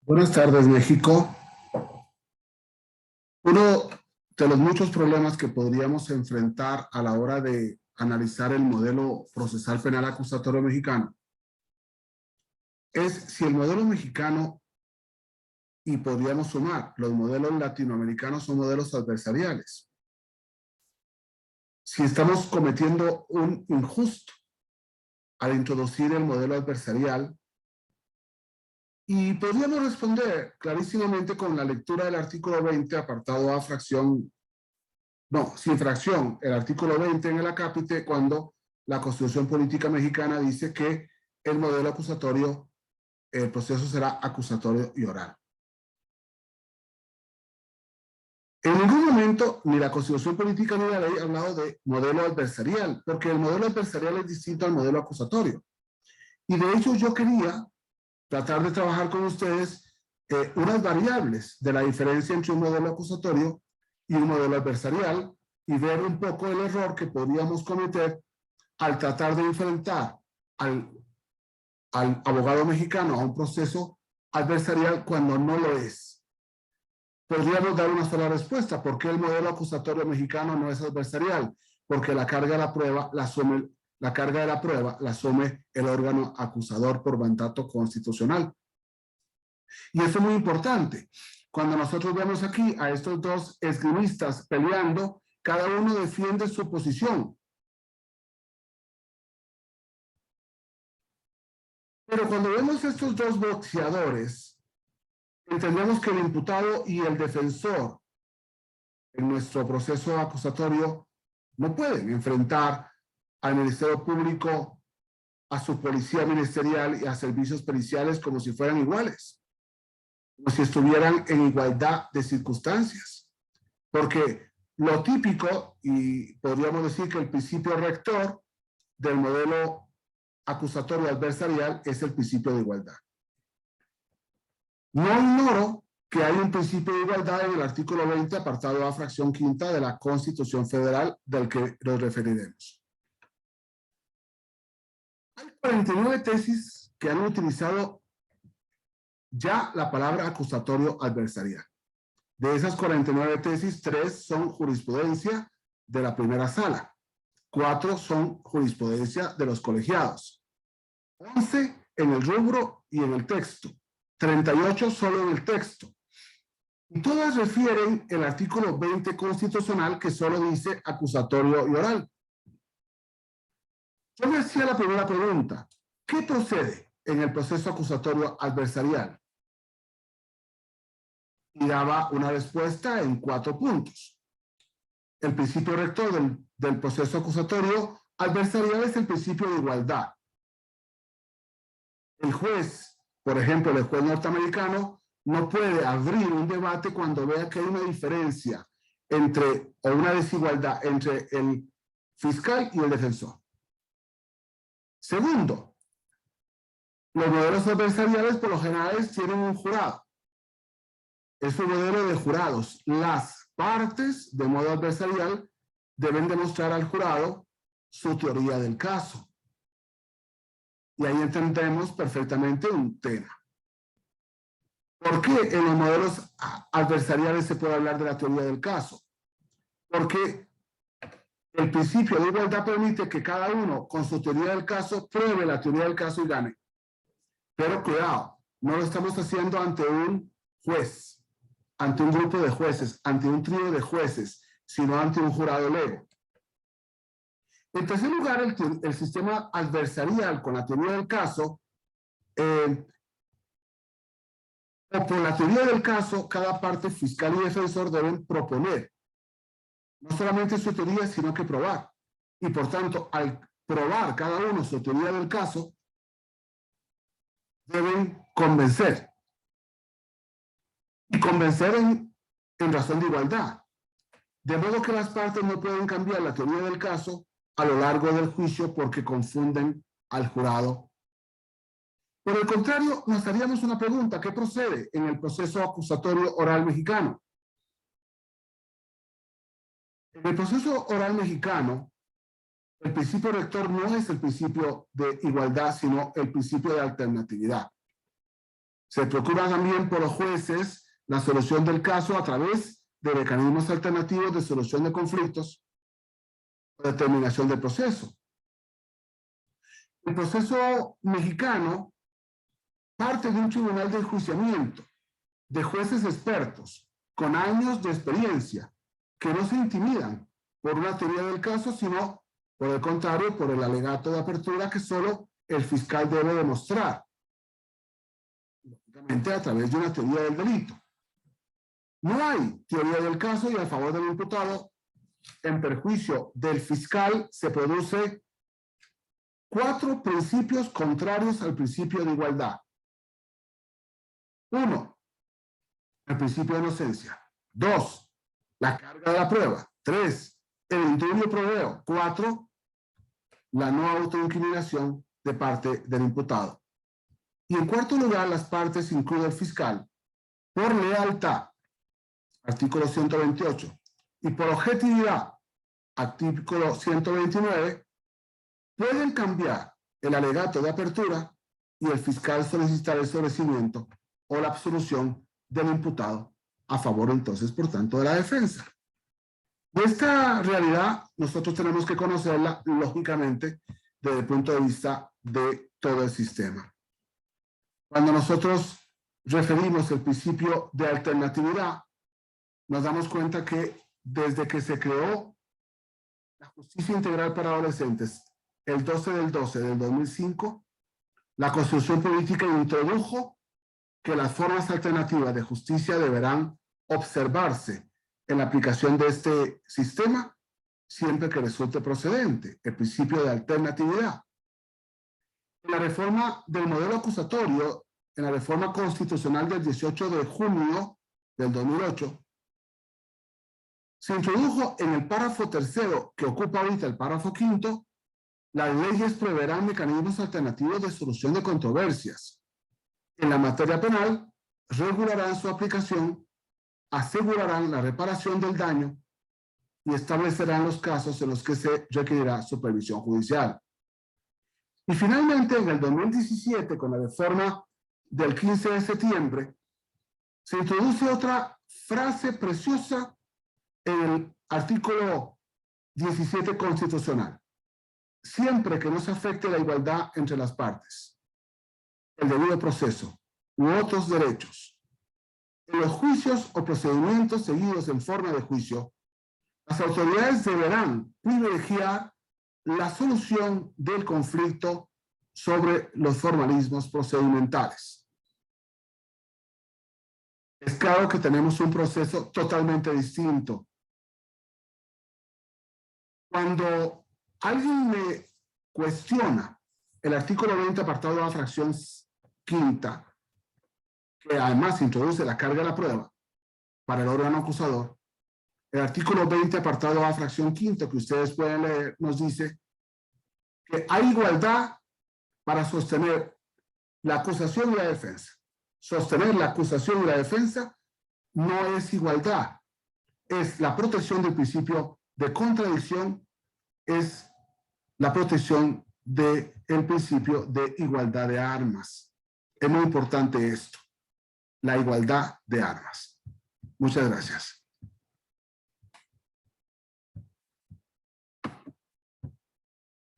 Buenas tardes, México. Uno de los muchos problemas que podríamos enfrentar a la hora de analizar el modelo procesal penal acusatorio mexicano es si el modelo mexicano, y podríamos sumar, los modelos latinoamericanos son modelos adversariales. Si estamos cometiendo un injusto al introducir el modelo adversarial, y podríamos responder clarísimamente con la lectura del artículo 20, apartado A, sin fracción, el artículo 20 en el acápite, cuando la Constitución Política Mexicana dice que el modelo acusatorio, el proceso será acusatorio y oral. En ningún momento, ni la Constitución Política ni la ley ha hablado de modelo adversarial, porque el modelo adversarial es distinto al modelo acusatorio. Y de hecho yo quería tratar de trabajar con ustedes unas variables de la diferencia entre un modelo acusatorio y un modelo adversarial y ver un poco el error que podríamos cometer al tratar de enfrentar al abogado mexicano a un proceso adversarial cuando no lo es. Podríamos dar una sola respuesta. ¿Por qué el modelo acusatorio mexicano no es adversarial? Porque la carga de la prueba la asume el órgano acusador por mandato constitucional. Y eso es muy importante. Cuando nosotros vemos aquí a estos dos esgrimistas peleando, cada uno defiende su posición. Pero cuando vemos estos dos boxeadores, entendemos que el imputado y el defensor en nuestro proceso acusatorio no pueden enfrentar al Ministerio Público, a su policía ministerial y a servicios periciales como si fueran iguales, como si estuvieran en igualdad de circunstancias. Porque lo típico, y podríamos decir que el principio rector del modelo acusatorio adversarial es el principio de igualdad. No ignoro que hay un principio de igualdad en el artículo 20, apartado A, fracción quinta de la Constitución Federal, del que nos referiremos. Hay 49 tesis que han utilizado ya la palabra acusatorio adversarial. De esas 49 tesis, 3 son jurisprudencia de la primera sala, 4 son jurisprudencia de los colegiados, 11 en el rubro y en el texto, 38 solo en el texto. Y todas refieren el artículo 20 constitucional que solo dice acusatorio y oral. Yo me hacía la primera pregunta: ¿qué procede en el proceso acusatorio adversarial? Y daba una respuesta en 4 puntos. El principio rector del proceso acusatorio adversarial es el principio de igualdad. El juez, por ejemplo, el juez norteamericano, no puede abrir un debate cuando vea que hay una diferencia o una desigualdad entre el fiscal y el defensor. Segundo, los modelos adversariales por lo general tienen un jurado. Es un modelo de jurados. Las partes de modo adversarial deben demostrar al jurado su teoría del caso. Y ahí entendemos perfectamente un tema. ¿Por qué en los modelos adversariales se puede hablar de la teoría del caso? Porque el principio de igualdad permite que cada uno con su teoría del caso pruebe la teoría del caso y gane. Pero cuidado, no lo estamos haciendo ante un juez, ante un grupo de jueces, ante un trío de jueces, sino ante un jurado lego. En tercer lugar, el sistema adversarial con la teoría del caso, o por la teoría del caso, cada parte fiscal y defensor deben proponer no solamente su teoría, sino que probar. Y por tanto, al probar cada uno su teoría del caso, deben convencer. Y convencer en razón de igualdad. De modo que las partes no pueden cambiar la teoría del caso a lo largo del juicio porque confunden al jurado. Por el contrario, nos haríamos una pregunta: ¿qué procede en el proceso acusatorio oral mexicano? En el proceso oral mexicano, el principio rector no es el principio de igualdad, sino el principio de alternatividad. Se procura también por los jueces la solución del caso a través de mecanismos alternativos de solución de conflictos o determinación del proceso. El proceso mexicano parte de un tribunal de enjuiciamiento de jueces expertos con años de experiencia que no se intimidan por una teoría del caso, sino por el contrario, por el alegato de apertura que solo el fiscal debe demostrar, lógicamente a través de una teoría del delito. No hay teoría del caso y a favor del imputado, en perjuicio del fiscal, se produce 4 principios contrarios al principio de igualdad. 1, el principio de inocencia. 2, la carga de la prueba. 3, el indubio proveo. 4, la no autoincriminación de parte del imputado. Y en cuarto lugar, las partes, incluido el fiscal, por lealtad, artículo 128, y por objetividad, artículo 129, pueden cambiar el alegato de apertura y el fiscal solicitar el sobreseimiento o la absolución del imputado a favor, entonces, por tanto, de la defensa. De esta realidad, nosotros tenemos que conocerla, lógicamente, desde el punto de vista de todo el sistema. Cuando nosotros referimos el principio de alternatividad, nos damos cuenta que desde que se creó la justicia integral para adolescentes, el 12 del 12 del 2005, la Constitución Política introdujo que las formas alternativas de justicia deberán observarse en la aplicación de este sistema siempre que resulte procedente, el principio de alternatividad. En la reforma del modelo acusatorio, en la reforma constitucional del 18 de junio del 2008, se introdujo en el párrafo tercero, que ocupa ahorita el párrafo quinto, las leyes preverán mecanismos alternativos de solución de controversias. En la materia penal, regularán su aplicación, asegurarán la reparación del daño y establecerán los casos en los que se requerirá supervisión judicial. Y finalmente, en el 2017, con la reforma del 15 de septiembre, se introduce otra frase preciosa en el artículo 17 constitucional. Siempre que no se afecte la igualdad entre las partes, el debido proceso u otros derechos, en los juicios o procedimientos seguidos en forma de juicio, las autoridades deberán privilegiar la solución del conflicto sobre los formalismos procedimentales. Es claro que tenemos un proceso totalmente distinto. Cuando alguien me cuestiona el artículo 20, apartado A, fracción quinta, que además introduce la carga de la prueba para el órgano acusador, el artículo 20, apartado A, fracción quinta, que ustedes pueden leer, nos dice que hay igualdad para sostener la acusación y la defensa. Sostener la acusación y la defensa no es igualdad, es la protección del principio de contradicción, es la protección del principio de igualdad de armas. Es muy importante esto, la igualdad de armas. Muchas gracias.